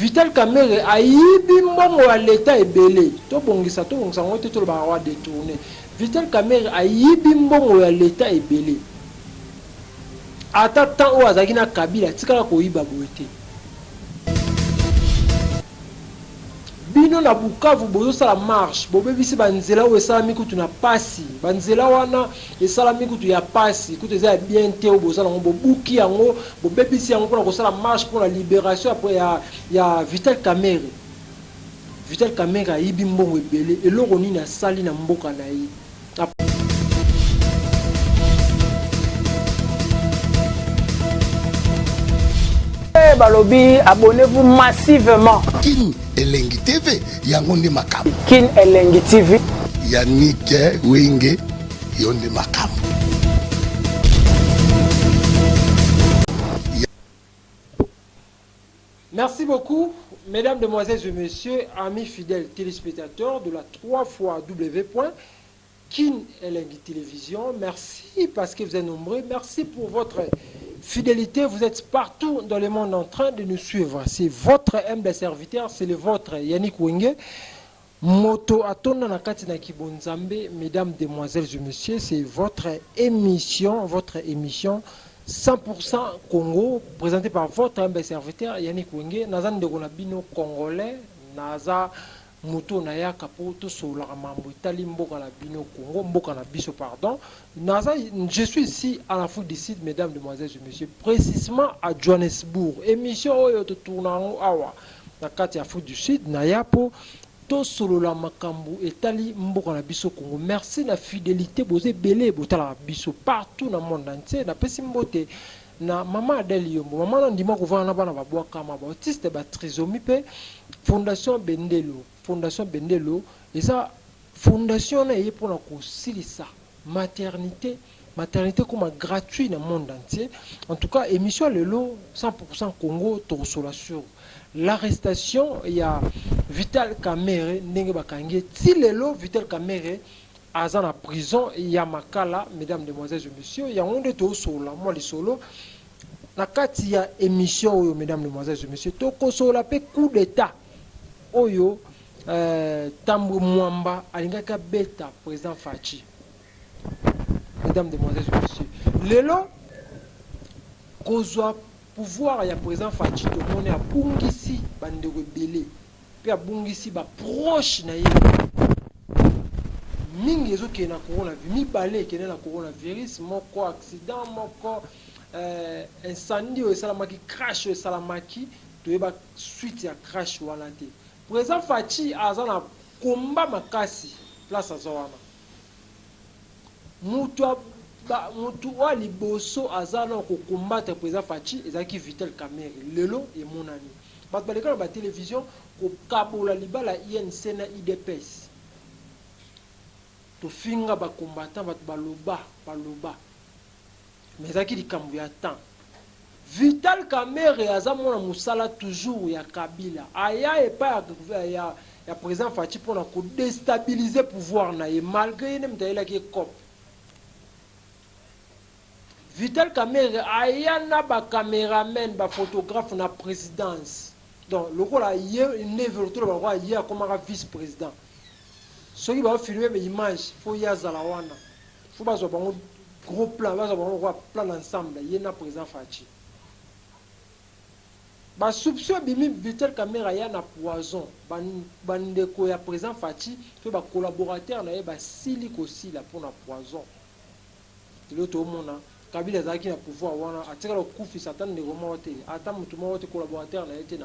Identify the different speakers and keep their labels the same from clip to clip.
Speaker 1: Vital Kamerhe ayibi mbongo ya l'État ebele. To bongisa ngote to ba wa détourner. Vital Kamerhe ayibi mbongo ya l'État ebele. Ata tant o azaki na Kabila tikala ko yiba boete. Bino na Bukavu bozo sala marche, bobebisi banzela o esala kutu na pasi. Banzela wana esala kutu ya pasi, kutu eza bien te o bozo na bobuki yango, bobebisi yango pour ko sala marche pour la libération après ya Vital Kamerhe. Vital Kamerhe ayibi mbongo ebele, eloko nini asali na mboka na ye.
Speaker 2: Balobi, abonnez-vous massivement.
Speaker 3: Kin Elengi TV, Yangonde Makam.
Speaker 2: Kin Elengi TV.
Speaker 3: Yannick Wenge, Yonde Makam.
Speaker 1: Merci beaucoup, mesdames, demoiselles et messieurs, amis fidèles téléspectateurs de la 3xW. Kin Elengi Télévision. Merci parce que vous êtes nombreux. Merci pour votre fidélité. Vous êtes partout dans le monde en train de nous suivre. C'est votre humble serviteur, c'est le vôtre Yannick Wenge. Moto Atona Nakati na Kibonzambe, mesdames, demoiselles et messieurs, c'est votre émission 100% Congo, présentée par votre humble serviteur Yannick Wenge. Nazan de Gonabino congolais, Naza Moto Naya Kapoto Sola Mambo Itali Mboka la Bino Congo, Mboka na Biso, pardon. Naza, je suis ici à la foule du site, mesdames, demoiselles et messieurs, précisément à Johannesburg. Émission Oyo de Tournango Awa, Nakati à foule du sud, Naya Po. Solo la makambu etali mboka na biso Congo. Merci la fidélité bosé belé botala biso partout dans le monde entier. Na pesi mbote na mama Adèle Yombo. Mama ndima ko vana bana ba bwaka ma ba autiste ba trisomie pe Fondation Bendelo. Fondation Bendelo eza fondation na ye pona ko silisa maternité comme gratuit dans le monde entier. En tout cas, émission lelo 100% Congo tosola sur l'arrestation, il y a Vital Kamerhe ndenge bakangi ti lelo Vital Kamerhe aza na prison, il y a makala, mesdames, demoiselles et messieurs, il y a onde to sola moi les solo na kati ya émission oyo, mesdames, demoiselles et messieurs, to ko sola pe coup d'état oyo Tambo Mwamba alingaka beta président Fachi. Mesdames, demoiselles et messieurs, lelo kozwa pouvoir ya président Fachi to mone a bungisi bandeko belé pe a bungisi ba proche na ye mingi ezoke na coronavirus mibale ke na coronavirus moko accident moko incendie o salamaki crash o salamaki to yeba suite ya crash wana te. Président Fachi aza na komba makasi place azawana mutu wa liboso azana ko combattre président Fachi ezaki Vital Kamerhe lelo et monani bat baleka ba télévision ko kabola libala INC na IDPS to finga ba combattant bat baloba mais ezaki likambo ya temps. Vital Kamerhe azamona musala toujours ya Kabila aya epa ya président Fachi pona ko déstabiliser pouvoir na ye malgré ne mtaela ki cop. Vital Kamerhe ayana ba caméraman ba photographe na présidence. Donc le rôle a hier une évolution ba roi hier comme vice président. Ceux qui va filmer mes images, faut y azala wana. Faut pas avoir un gros plan, va avoir plan ensemble, yena président Fachi. Ba soupçon bimi Vital Kamerhe yana poison, bandeko ya président Fachi, pe ba collaborateur na ye ba sili ko sila pour na poison. L'autre mona Kabila zaki na pouvoir wana atika lo kufi satan de goma wote ata mutu mo wote collaborateur na été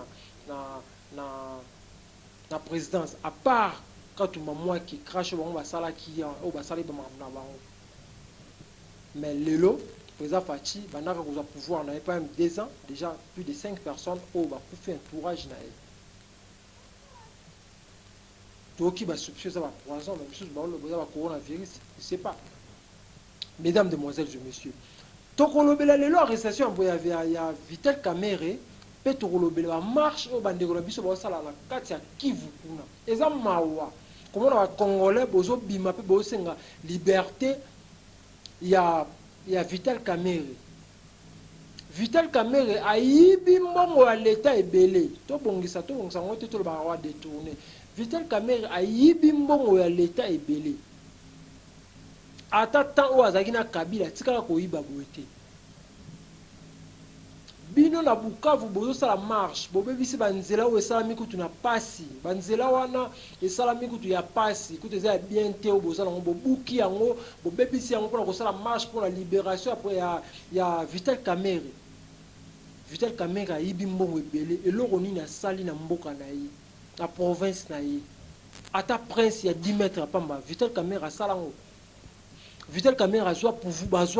Speaker 1: na présidence à part quand tout moi qui crache bon ba sala ki o ba sala ba na bango. Mais lelo président Fachi banaka ko pouvoir na pas même 2 ans déjà plus de 5 personnes au ba kufi entourage na ye. Toki ba soupçon ça ba poison même chose ba le ba coronavirus, je sais pas. Mesdames, demoiselles et messieurs, tokolobela lelo arrestation ya Vital Kamerhe pe tokolobela marche o bandeko na biso ba sala na kati ya Kivu kuna eza mawa comment na congolais bozo bima pe bosenga liberté ya Vital Kamerhe. Vital Kamerhe ayibi mbongo ya l'État ebele. To bongisa ngote to ba wa détourner. Vital Kamerhe ayibi mbongo ya l'État ebele. Ata tant o azaki na Kabila tika ko yiba boete. Bino na Bukavu bozo sala marche, bobebisi banzela o esala mikutu na pasi. Banzela wana esala mikutu ya pasi, kutu eza bien te o bozo ngo bobuki yango, bobebisi yango pour ko sala marche pour la libération après ya Vital Kamerhe. Vital Kamerhe ayibi mbongo ebele eloko nini asali na mboka na ye, na province na ye. Ata prince ya 10 mètres pamba, Vital Kamerhe asala ngo. Vital Kamerhe azwa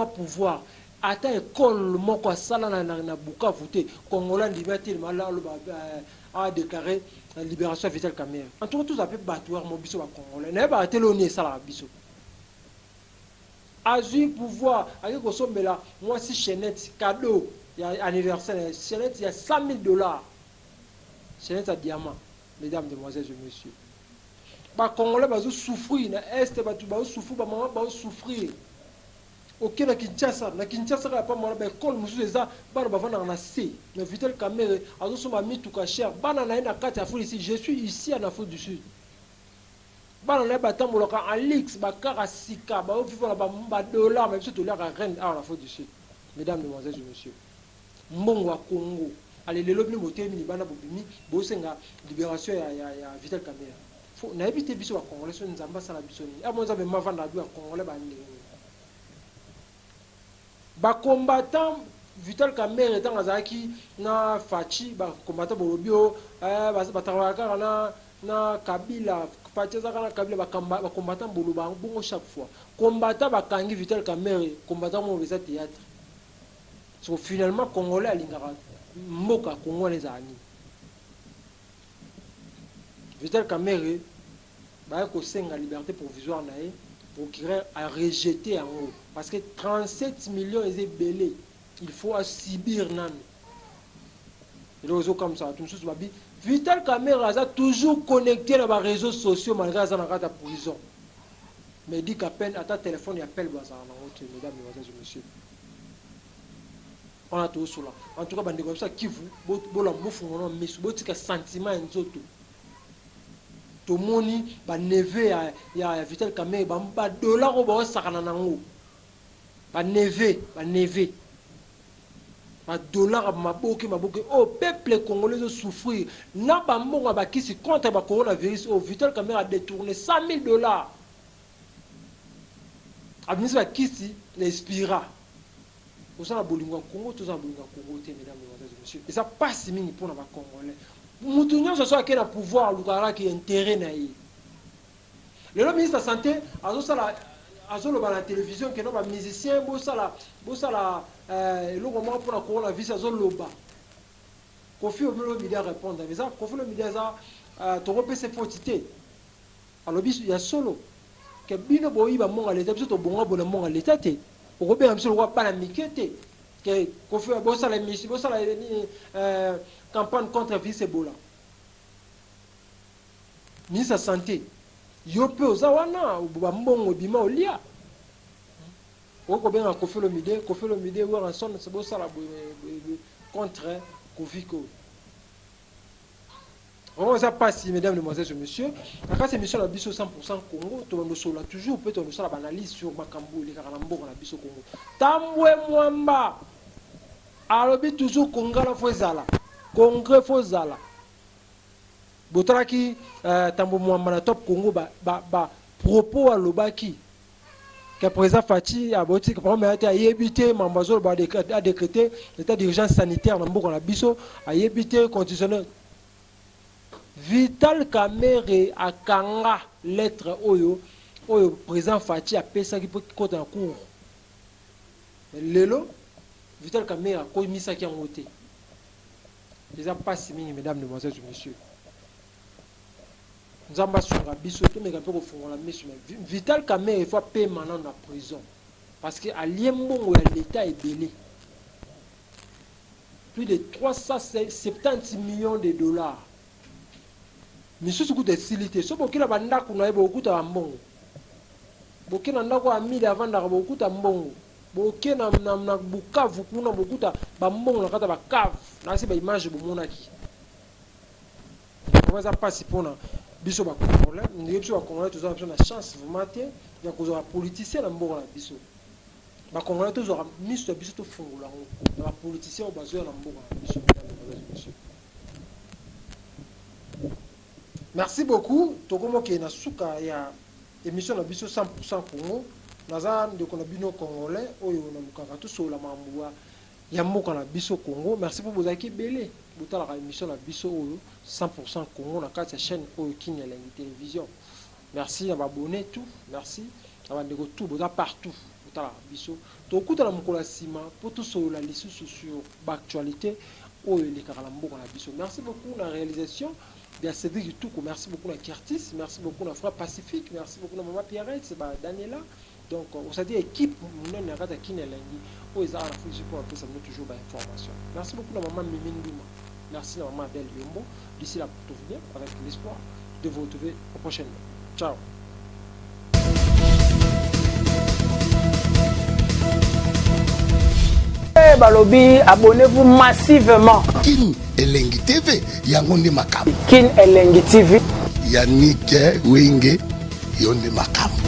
Speaker 1: pouvoir. Ata école moko asala na Bukavu te, Congolais ndibati malalo a déclaré la libération de Vital Kamerhe. En tout cas tous appelés batoueurs mo biso ba Congolais. Na ba teloni esala biso. Azui pouvoir, avec kosombela moi si chaînette cadeau ya anniversaire, chaînette il y a $100,000. Chaînette à diamant, mesdames, demoiselles et messieurs. Ba Congolais bazo souffrir na est batu bazo souffrir, ba maman bazo souffrir. Ok na Kinshasa ka pa mona ba école musu eza bana bavanda na C. Na Vital Kamerhe azo soma mituka cher. Bana na ina kati Afrique ici, je suis ici en Afrique du Sud. Bana na batambola en Lix, ba kara sika, ba vivre na ba dollar, même si to la reine en Afrique du Sud. Mesdames, demoiselles et messieurs. Mbongo wa Congo. Allez le lobby motemi ni bana bobimi, bosenga libération ya Vital Kamerhe. Faut na éviter biso wa Congolais so nzamba sala biso ni. A monza be mavanda du wa Congolais ba ndenge. Ba combattant Vital Kamerhe tant azaki na Fachi ba combattant bolobio ba tawaka na Kabila Fachi zaka na Kabila ba combattant boloba bongo chaque fois combattant ba kangi Vital Kamerhe combattant mo visa théâtre so finalement Congolais alingara mboka Congolais zani Vital Kamerhe ba ko senga liberté provisoire na ye procureur a rejeté en haut. Parce que 37 millions est belé. Il faut subir nan. Et les comme ça, tout le monde dit Vital Kamerhe a toujours connecté dans les réseaux sociaux malgré ça dans la prison. Mais dit qu'à peine à ta téléphone il appelle bazar na haute, mesdames, mesdemoiselles et messieurs. On a tout cela. En tout cas, bande comme ça qui vous bola mbofu ngono misu botika sentiment nzoto. Tomoni ba neve ya Vital Kamerhe ba dollar ba sakana nango ba neve ba dollar maboki oh peuple congolais a souffrir na ba mbongo ba kisi contre ba coronavirus oh Vital Kamerhe a détourné $100,000 administre ba kisi l'expira au sein de bolingo Congo tous en bolingo Congo te mesdames et messieurs et ça passe mingi pour na ba congolais. Moutounion ce soit qui a pouvoir lukara qui intérêt na yi. Le ministre de la santé azo la télévision que non ba musicien bo sala le moment pour la coronavirus azo loba. Kofi Olomide media répondre mais ça Kofi Olomide ça to repese fortité. Alors biso ya solo que bino boyi ba monga l'état biso to bonga bona monga l'état te. O ko be am solo pas la mikete que Kofi bo sala mission bo sala campagne contre virus Ebola. Ministre de la santé yo pe ozawana mbongo bima olia oko benga Kofi Olomide wa son se bo sala contre Covid. On ça passe mesdames, demoiselles et messieurs. Quand c'est mission la biso 100% Congo, to ndo sola toujours peut on sala analyse sur makambo les karambo na biso Congo. Tambwe mwamba alobi toujours Kongala fozala. Congrès fozala. Botraki tambo mwamba na top Congo ba propos à lobaki que président Fachi a boti que premier été a yebité mambazo ba a décrété l'état d'urgence sanitaire na mboka na biso a yebité constitutionnel. Vital Kamerhe a kanga lettre oyo président Fachi a pesa ki kota na cour. Lelo Vital Kamerhe a komi sa ki ngote. Les a pas simi mesdames, demoiselles et messieurs. Nous avons sur la biso tout mais quand on fond la mission Vital Kamerhe il faut payer maintenant dans la prison parce que à liembo l'état est belé. Plus de 370 millions de dollars. Monsieur coûte de silité. So bokila banda kuna ebo okuta mbongo. Bokila ndako a 1000 avant da bokuta mbongo. boke na Bukavu kuna bokuta bambongo na kata ba cave na se ba image bomonaki on va passer pona biso ba congolais ndenge biso ba congolais toza na chance vraiment te ya kozwa politicien na mbongo na biso ba congolais tozwa miso ya biso to fungola ko ba politicien bazo na mbongo na biso. Merci beaucoup. Tokomo ke na suka ya émission na biso 100% Congo. Naza ndeko na bino congolais oyo na lukaka to sola mambuwa ya mboka na biso Congo. Merci pour vous accueillir belé. Botala ka émission na biso oyo 100% Congo na kati ya chaîne oyo Kinyalengi télévision. Merci na abonné tout. Merci. Na bandeko tout boza partout. Botala biso. Tokuta na mukolo sima pour tout sola lisusu sur actualité oyo le kala mboka na biso. Merci beaucoup la réalisation. Bien Cédric Toukou, merci beaucoup à Curtis, merci beaucoup à Frère Pacifique, merci beaucoup à Maman Pierrette, c'est Daniela. Donc on s'est dit équipe, nous n'avons pas qui n'est lundi. Aux arts, la fouille pour que ça nous toujours d'informations. Merci beaucoup à Maman Mimine Duma, merci à Maman Adèle Yombo. D'ici là pour tout venir avec l'espoir de vous retrouver au prochain. Ciao.
Speaker 2: Balobi, abonnez-vous massivement.
Speaker 3: Kin Elengi TV, yango nde makambo.
Speaker 2: Kin Elengi TV.
Speaker 3: Yannick Wenge, yonde makambo.